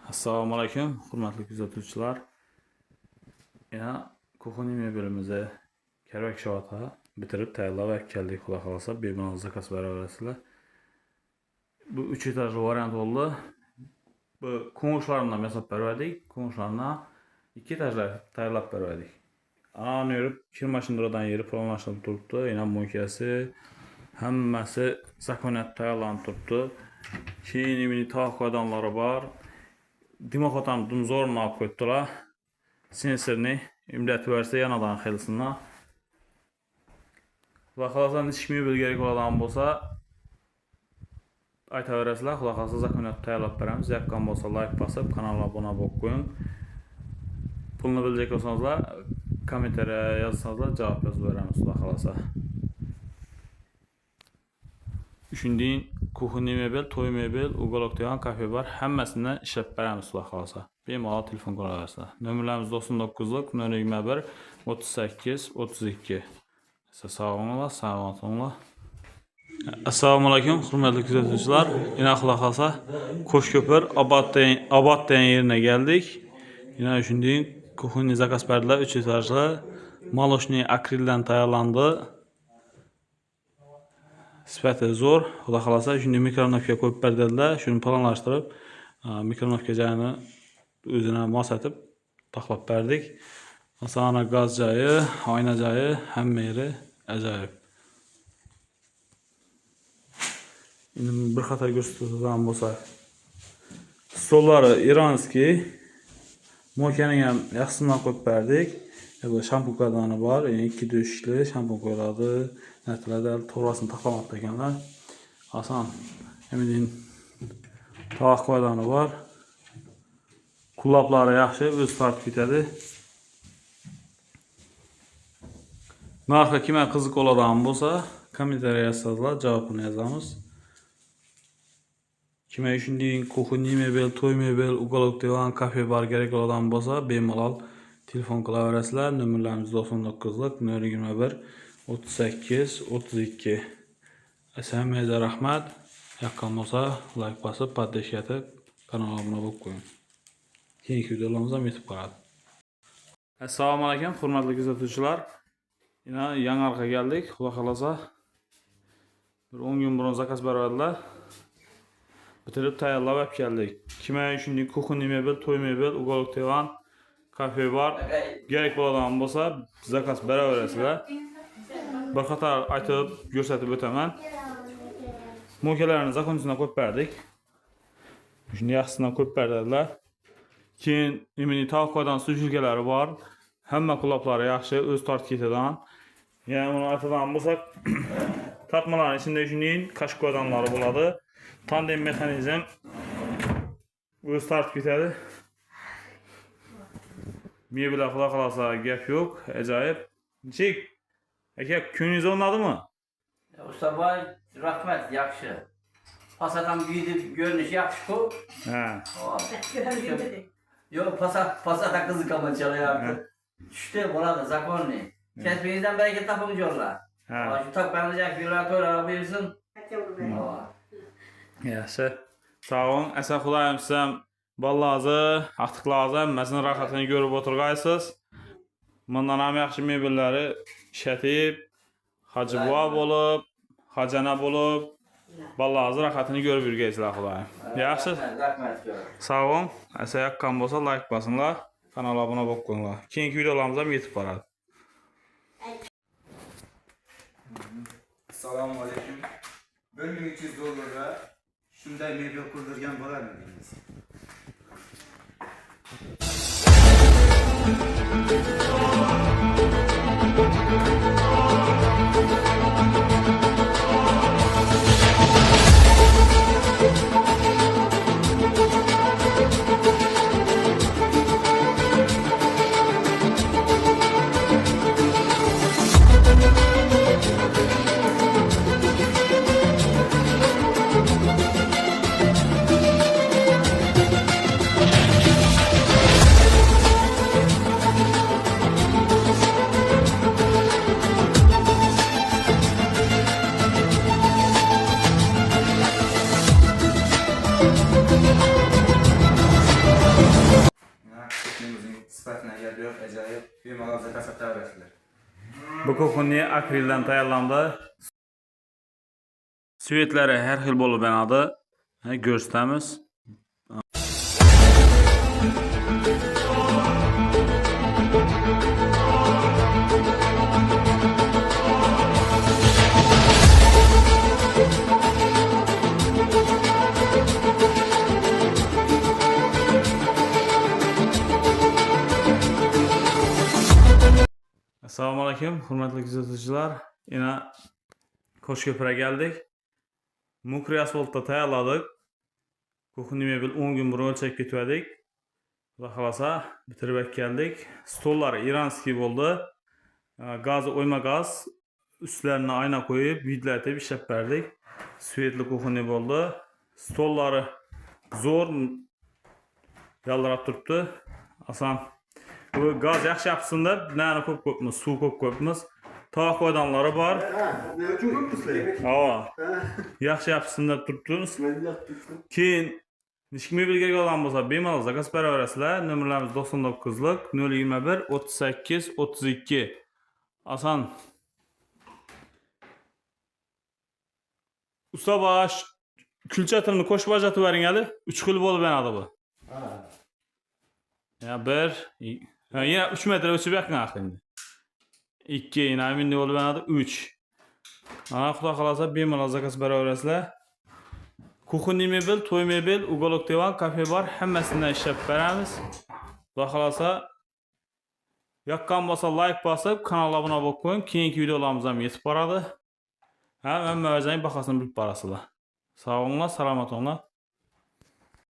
Assalomu alaykum, hurmatli kuzatuvchilar. Yana kuxonniy mebelimizni kerak shota bitirib tayyorlab keldik. Xudo xolasa bemalol zakaz beraverasizlar. Bu 3 etajli variant bo'ldi. Bu ko'ngillardan yasab berdik. Ko'ngillardan 2 etajli tayyorlab berdik. Ana yurib 20 liradan yeri planlashtirib turibdi. Yana mo'kasi hammasi zakonat tayyorlanib turibdi. Keyin tog' odamlari bor. Dimoxotam dumzo'rni olib qo'yibdilar. Sensorni imlatib bersa yanadan xilsinlar. Xudo xolasa nechta mebel kerak bo'ladigan bo'lsa aytaverasizlar. Xudo xolasa zakonat tayyorlab beramiz. Yoqqan bo'lsa like bosib, kanalga obuna bo'lib qo'ying. Pulni bilecek bo'lsanizlar kommentariya yozsanızlar javob yozib beramiz xudo xolasa. Shundan kuxonniy mebel, to'y mebel, ugolok degan kafe bor. Hammasini ishlab beramiz xudo xolasa. Bemalol telefon qilaverasizlar. Nomerlarimiz 99lik 021 38 32. Sog' bo'linglar, salomat bo'linglar. Assalomu alaykum, hurmatli kuzatuvchilar. Yana xudo xolasa Qo'shko'pir Obod degan yerga keldik. Yana shundan kuxonniy zakaz berdilar 3 etajli. Maloshniy akrildan tayyorlandi. Sifati zo'r. Xudo xolasa shunday mikronovka qo'yib berdilar. Shuni planlashtirib, mikronovka joyini o'zini mos etib taxlab berdik. Masalan, gaz joyi, oyna joyi, hamma yeri ajoyib. Endi bir qator ko'rsatadigan bo'lsak, stollari iranskiy. Mo'kani ham yaxshisidan qo'yib berdik. Bu shampun qadani bor, 2 do'shli shampun qo'yiladi. Narsalarda to'g'risini taxlamoqda ekanlar. Oson. Emin tog' qadani bor. Quloqlari yaxshi, o'z tortib ketadi. Narxga kimga qiziq bo'ladigan bo'lsa, kommentariya yozsanizlar, javobini yozamiz. Kimga shunday kuxonniy mebel, to'y mebel, ugolok degan kafe bar kerak bo'ladigan bo'lsa, bemalol telefon qilaverasizlar. Nomerlarimiz 99lik 021 38 32. Hammaga rahmat. Yoqqan bo'lsa, like bosib, podpishka etib, kanalga obuna bo'lib qo'ying. Keyingi videolarimiz ham yetib qoladi. Assalomu alaykum, hurmatli kuzatuvchilar. Yana yangi arqa keldik. Xudo xolasa bir 10 kun burun zakaz beradilar. Bitirib tayyorlab olib keldik. Kimga shunday kuxonniy mebel, to'y mebel, ugolok degan kafe bor kerak bo'ladigan bo'lsa, zakaz beraverasizlar. Bir qator aytib ko'rsatib o'taman. Mo'kalarni zakonchidan qo'yib berdik. Shunday yaxshisidan qo'yib berdilar. Keyin tog' sujilkalari bor. Hamma quloqlari yaxshi, o'z tortib ketadigan. Yana buni aytadigan bo'lsak, tortmalarning ichida shunday kashkodanlari bo'ladi. Tandem mexanizm o'z tortib ketadi. Mebellar xudo xolasa gap yo'q, ajoyib. Nechik? Aka, ko'nglingiz o'rnadimi? Ustaboy, rahmat, yaxshi. Pasatam giydi, ko'rinishi yaxshi-ku. Ha. Yo'q, pasata qiziqaman chalayapti. Tushdi, bo'ladi, zakonni. Kasbingizdan baraka toping jo'rlar. Ha. Shu topganingizga yo'llar to'ylar buyursin. Yaxshi. Sog'ing, asa xudoyim sizam bolalarni, aqtiqlarni hammasini rohatini ko'rib o'tirgaysiz. Bundan ham yaxshi mebellari ishatib, hajibva bo'lib, hajana bo'lib, bolalarni rohatini ko'rib yurgaysizlar xudoyim. Yaxshi. Rahmat. Sog'ing, asa yoqqan bo'lsa like bosinglar, kanalga obuna bo'lib qo'yinglar. Keyingi videolarimiz ham yetib boradi. Assalomu alaykum. $1300 shunday mebel qurdirgan bo'larmidingiz? Ehtiyacı yok, acayip. Bemalol zakaz sataverasizlar. Bu kuxunni akrildan tayyorlandi. Svetlari har xil bo'lib yanadi. Ko'rsatamiz. Assalomu alaykum, hurmatli kuzatuvchilar. Yana Qo'shko'pirga keldik. Mukri asfaltda tayyorladik. Kuxunni mebel 10 kun burun o'lchab ketdik. Xudo xolasa bitirib keldik. Stollari iranskiy bo'ldi. Gazi o'yma gaz, ustlarini ayna qo'yib, vidlatib ishlab berdik. Svetli kuxunni bo'ldi. Stollari zo'r yaltirab turibdi. Asan bu gaz yaxshi yapsın deb, nani ko'p-ko'pmiz, suv ko'p-ko'pmiz. Tog' qo'ydanlari bor. Yaxshi yapsın deb turibmiz. Keyin nechki mebelga olgan bo'lsa, bemalol zakaz beraverasizlar. Nomerlarimiz 99lik 021 38 32. Asan usta baş külchatini qo'shib ajratib bering hali. 3 xil bo'lib yanadi bu. Ya bir, ya 3 metre ölçüp yakın aslında. 2 yine emin olub yanadi 3. Xudo xolasa bemalol zakaz beraverasizlar. Kuxunni mebel, to'y mebel, ugolok divan, kafe bar, hammasidan ishlab beramiz. Xudo xolasa yoqqan bo'lsa like bosib, kanalga obuna bo'lib qo'ying. Keyingi videolarimiz ham yetib boradi. Hamma o'zingizning bahosini bilib borasizlar. Sog' bo'linglar, salomat bo'linglar.